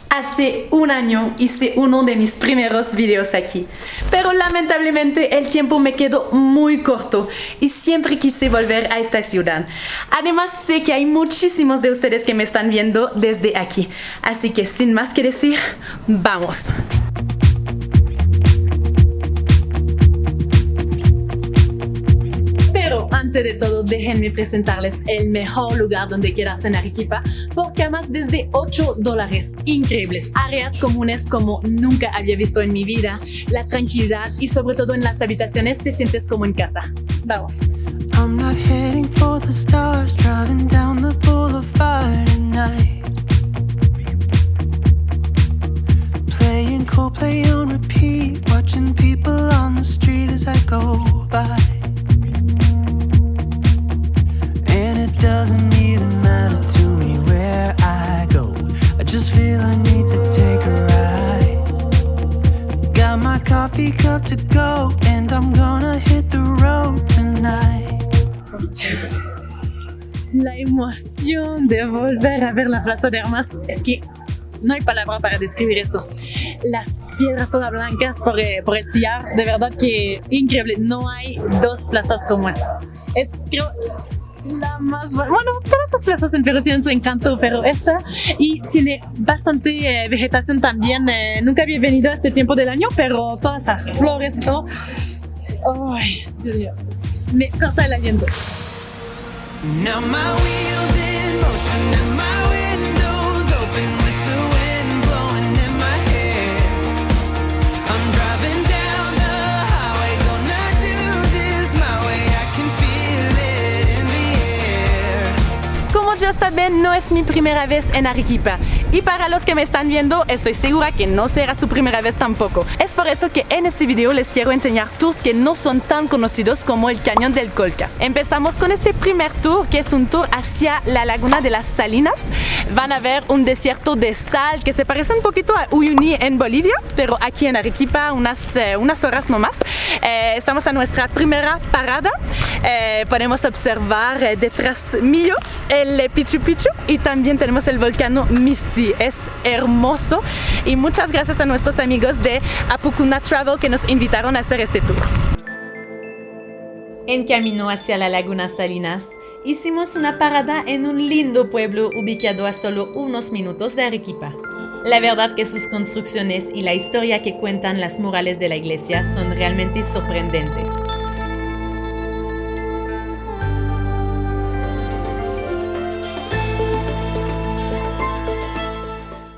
Hace un año hice uno de mis primeros videos aquí, pero lamentablemente el tiempo me quedó muy corto y siempre quise volver a esta ciudad. Además sé que hay muchísimos de ustedes que me están viendo desde aquí, así que sin más que decir, ¡vamos! Antes de todo, déjenme presentarles el mejor lugar donde quedarse en Arequipa por camas desde $8. Increíbles, áreas comunes como nunca había visto en mi vida, la tranquilidad y sobre todo en las habitaciones te sientes como en casa. Vamos. I'm not heading for the stars, driving down the boulevard at night. Playing Coldplay on repeat, watching people on the street as I go by. It doesn't even matter to me where I go. I just feel I need to take a ride. Got my coffee cup to go, and I'm gonna hit the road tonight. La emoción de volver a ver la Plaza de Armas es que no hay palabra para describir eso. Las piedras todas blancas por el sillar, de verdad que increíble. No hay dos plazas como esa. Es, creo, la más bueno, todas las plazas en Perú tienen su encanto, pero esta y tiene bastante vegetación también. Nunca había venido a este tiempo del año, pero todas esas flores y todo. Ay, Dios mío, me corta el aliento. Now my wheels in motion and my windows open with the wind blowing in my hair. I'm driving down the highway, gonna do this my way. I can feel it in the air. Como ya saben, no es mi primera vez en Arequipa. Y para los que me están viendo, estoy segura que no será su primera vez tampoco. Es por eso que en este video les quiero enseñar tours que no son tan conocidos como el Cañón del Colca. Empezamos con este primer tour, que es un tour hacia la Laguna de las Salinas. Van a ver un desierto de sal que se parece un poquito a Uyuni en Bolivia, pero aquí en Arequipa unas horas nomás. Estamos a nuestra primera parada. Podemos observar detrás mío el Pichu Pichu y también tenemos el volcán Misti. Es hermoso y muchas gracias a nuestros amigos de Apucuna Travel que nos invitaron a hacer este tour. En camino hacia la Laguna Salinas, hicimos una parada en un lindo pueblo ubicado a solo unos minutos de Arequipa. La verdad que sus construcciones y la historia que cuentan las murales de la iglesia son realmente sorprendentes.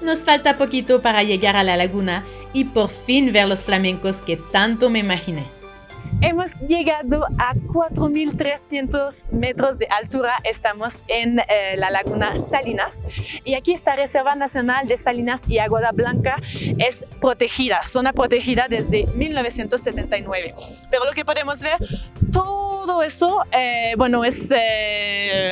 Nos falta poquito para llegar a la laguna y por fin ver los flamencos que tanto me imaginé. Hemos llegado a 4.300 metros de altura, estamos en la Laguna Salinas y aquí esta Reserva Nacional de Salinas y Aguada Blanca es protegida, zona protegida desde 1979. Pero lo que podemos ver, todo eso, bueno, es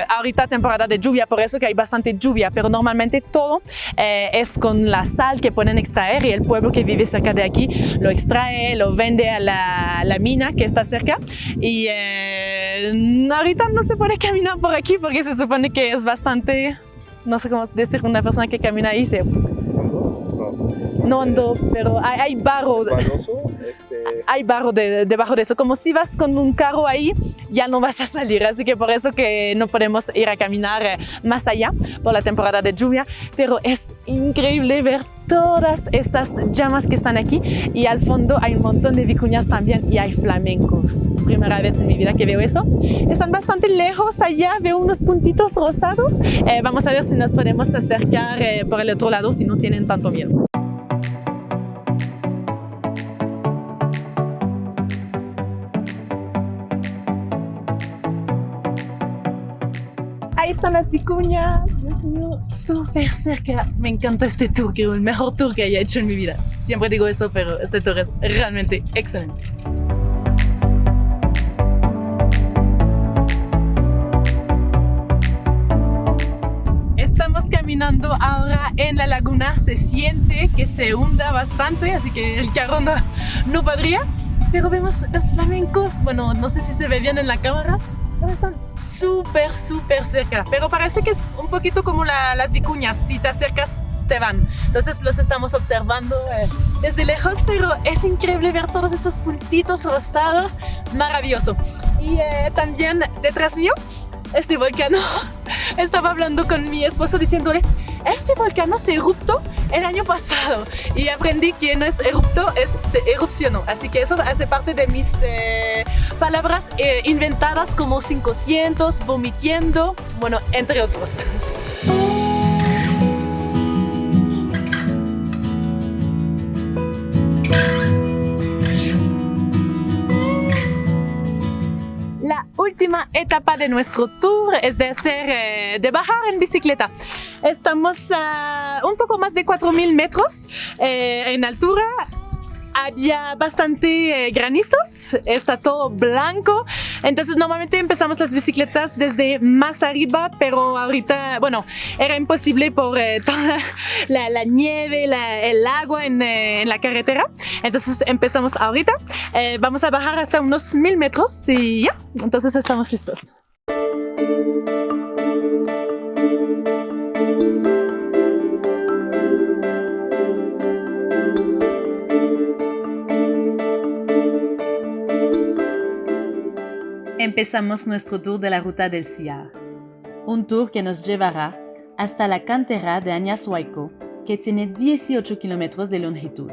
ahorita temporada de lluvia, por eso que hay bastante lluvia, pero normalmente todo es con la sal que pueden extraer y el pueblo que vive cerca de aquí lo extrae, lo vende a la mina que está cerca y ahorita no se puede caminar por aquí porque se supone que es bastante, no sé cómo decir, una persona que camina ahí se... No ando, pero hay barro. Hay barro debajo de eso. Como si vas con un carro ahí, ya no vas a salir. Así que por eso que no podemos ir a caminar más allá por la temporada de lluvia. Pero es increíble ver todas estas llamas que están aquí. Y al fondo hay un montón de vicuñas también y hay flamencos. Primera vez en mi vida que veo eso. Están bastante lejos allá. Veo unos puntitos rosados. Vamos a ver si nos podemos acercar por el otro lado si no tienen tanto miedo. Ahí están las vicuñas, Dios mío, súper cerca. Me encanta este tour, creo, el mejor tour que haya hecho en mi vida. Siempre digo eso, pero este tour es realmente excelente. Estamos caminando ahora en la laguna, se siente que se hunda bastante, así que el carro no podría. Pero vemos los flamencos, bueno, no sé si se ve bien en la cámara, pero están súper cerca, pero parece que es un poquito como las vicuñas, si te acercas se van. Entonces los estamos observando desde lejos, pero es increíble ver todos esos puntitos rosados, maravilloso. Y también detrás mío, este volcán. Estaba hablando con mi esposo diciéndole, este volcán se eruptó el año pasado y aprendí que no es eruptó, se erupcionó. Así que eso hace parte de mis palabras inventadas como 500, vomitiendo, bueno, entre otros. La última etapa de nuestro tour es de bajar en bicicleta. Estamos a un poco más de 4.000 metros en altura. Había bastante granizos, está todo blanco, entonces normalmente empezamos las bicicletas desde más arriba, pero ahorita, bueno, era imposible por toda la nieve, el agua en la carretera, entonces empezamos ahorita, vamos a bajar hasta unos 1.000 metros y ya, entonces estamos listos. Empezamos nuestro tour de la Ruta del Sillar, un tour que nos llevará hasta la cantera de Añashuayco, que tiene 18 kilómetros de longitud,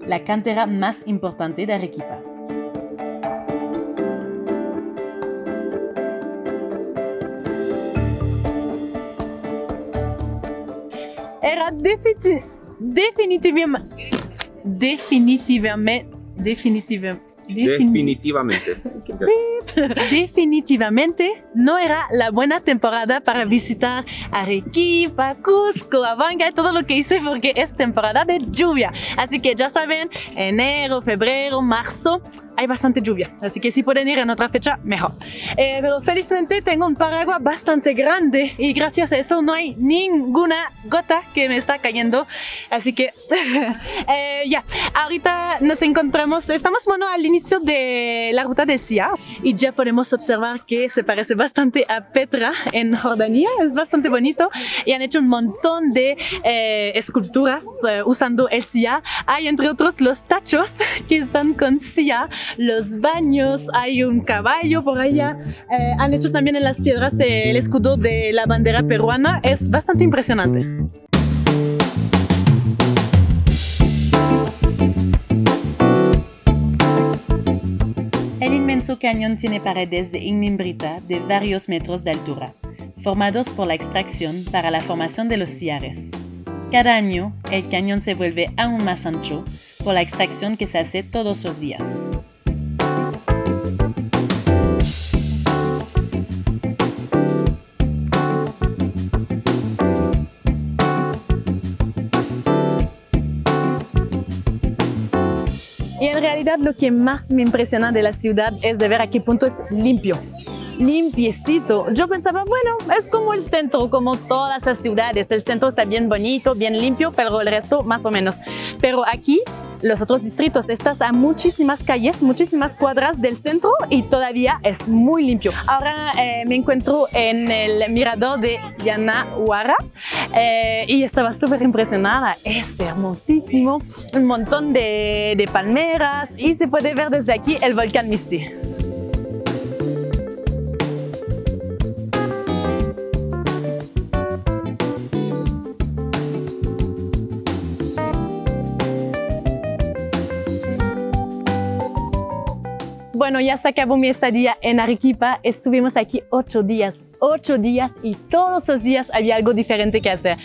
la cantera más importante de Arequipa. Era definitivamente no era la buena temporada para visitar Arequipa, Cusco, Huamanga y todo lo que hice porque es temporada de lluvia. Así que ya saben, enero, febrero, marzo hay bastante lluvia, así que si pueden ir en otra fecha, mejor. Pero felizmente tengo un paraguas bastante grande y gracias a eso no hay ninguna gota que me está cayendo, así que ya, ahorita nos encontramos, estamos bueno al inicio de la Ruta del Sillar y ya podemos observar que se parece bastante a Petra en Jordania, es bastante bonito y han hecho un montón de esculturas usando el sillar. Hay entre otros los tachos que están con sillar, los baños, hay un caballo por allá, han hecho también en las piedras el escudo de la bandera peruana, es bastante impresionante. El inmenso cañón tiene paredes de ignimbrita de varios metros de altura, formados por la extracción para la formación de los sillares. Cada año, el cañón se vuelve aún más ancho por la extracción que se hace todos los días. Y en realidad lo que más me impresiona de la ciudad es de ver a qué punto es limpio. Limpiecito. Yo pensaba, bueno, es como el centro, como todas las ciudades. El centro está bien bonito, bien limpio, pero el resto más o menos. Pero aquí, los otros distritos, estás a muchísimas calles, muchísimas cuadras del centro y todavía es muy limpio. Ahora me encuentro en el mirador de Yanahuara y estaba súper impresionada. Es hermosísimo, un montón de palmeras y se puede ver desde aquí el volcán Misti. Bueno, ya se acabó mi estadía en Arequipa. Estuvimos aquí 8 días y todos los días había algo diferente que hacer.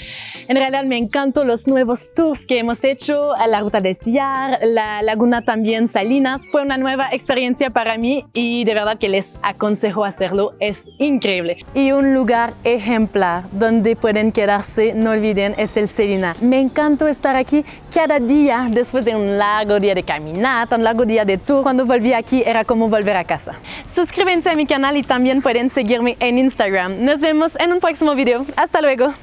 En realidad me encantan los nuevos tours que hemos hecho, a la Ruta del Sillar, la laguna también Salinas. Fue una nueva experiencia para mí y de verdad que les aconsejo hacerlo, es increíble. Y un lugar ejemplar donde pueden quedarse, no olviden, es el Selina. Me encantó estar aquí cada día después de un largo día de caminata, un largo día de tour. Cuando volví aquí era como volver a casa. Suscríbanse a mi canal y también pueden seguirme en Instagram. Nos vemos en un próximo video. Hasta luego.